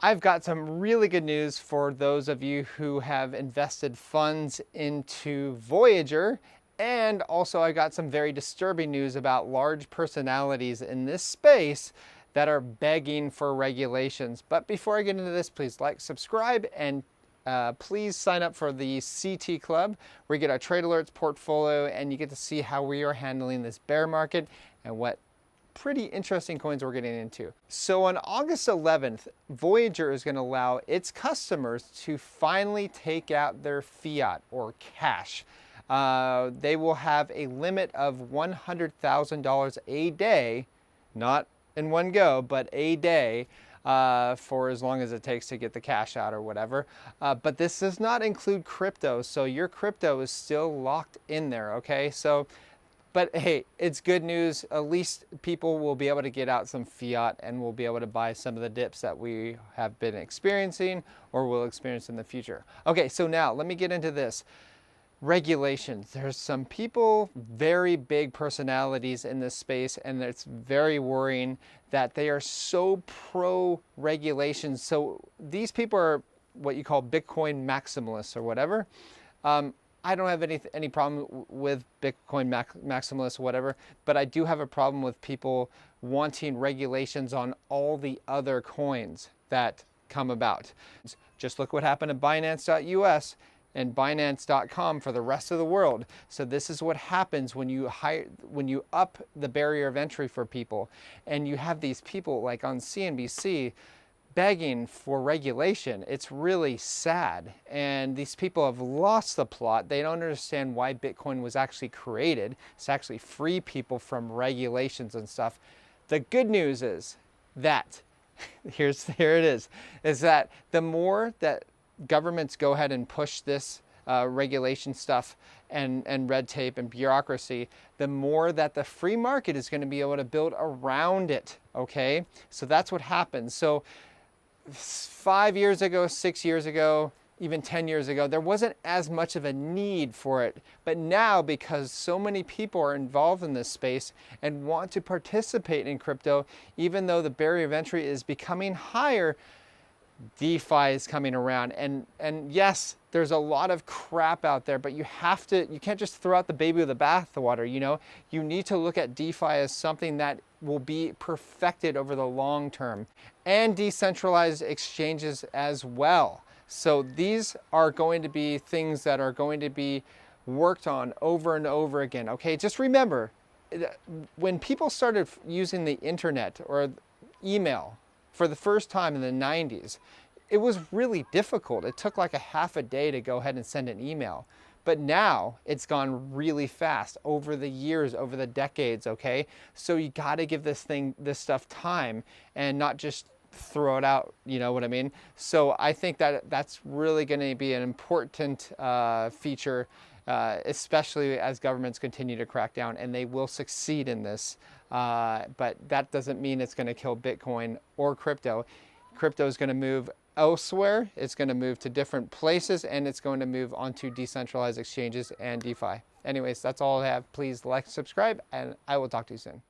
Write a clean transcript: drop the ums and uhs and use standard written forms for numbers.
I've got some really good news for those of you who have invested funds into Voyager. And also I got some very disturbing news about large personalities in this space that are begging for regulations. But before I get into this, please like, subscribe, and please sign up for the CT Club, where you get our trade alerts portfolio and you get to see how we are handling this bear market and what pretty interesting coins we're getting into. So on August 11th, Voyager is going to allow its customers to finally take out their fiat or cash. They will have a limit of $100,000 a day, not in one go, but a day, for as long as it takes to get the cash out or whatever. But this does not include crypto, so your crypto is still locked in there, okay? But hey, it's good news. At least people will be able to get out some fiat and will be able to buy some of the dips that we have been experiencing or will experience in the future. Okay, so now let me get into this. Regulations. There's some people, very big personalities in this space, and it's very worrying that they are so pro regulations. So these people are what you call Bitcoin maximalists or whatever. I don't have any problem with Bitcoin maximalists or whatever, but I do have a problem with people wanting regulations on all the other coins that come about. Just look what happened at Binance.us and Binance.com for the rest of the world. So this is what happens when you up the barrier of entry for people, and you have these people like on CNBC begging for regulation. It's really sad, and these people have lost the plot. They don't understand why Bitcoin was actually created. It's to actually free people from regulations and stuff. The good news is that here it is that the more that governments go ahead and push this regulation stuff and red tape and bureaucracy, the more that the free market is going to be able to build around it. Okay, so that's what happens. So 5 years ago, 6 years ago, even 10 years ago, there wasn't as much of a need for it. But now, because so many people are involved in this space and want to participate in crypto, even though the barrier of entry is becoming higher, DeFi is coming around. And yes, there's a lot of crap out there, but you can't just throw out the baby with the bathwater, you know? You need to look at DeFi as something that will be perfected over the long term, and decentralized exchanges as well. So these are going to be things that are going to be worked on over and over again. Okay, just remember, when people started using the internet or email for the first time in the 90s, it was really difficult. It took like a half a day to go ahead and send an email. But now it's gone really fast over the years, over the decades, okay? So you gotta give this stuff time and not just throw it out, you know what I mean? So I think that that's really gonna be an important feature, especially as governments continue to crack down, and they will succeed in this. But that doesn't mean it's gonna kill Bitcoin or crypto. Crypto is gonna move elsewhere, it's going to move to different places, and it's going to move onto decentralized exchanges and DeFi. Anyways, that's all I have. Please like, subscribe, and I will talk to you soon.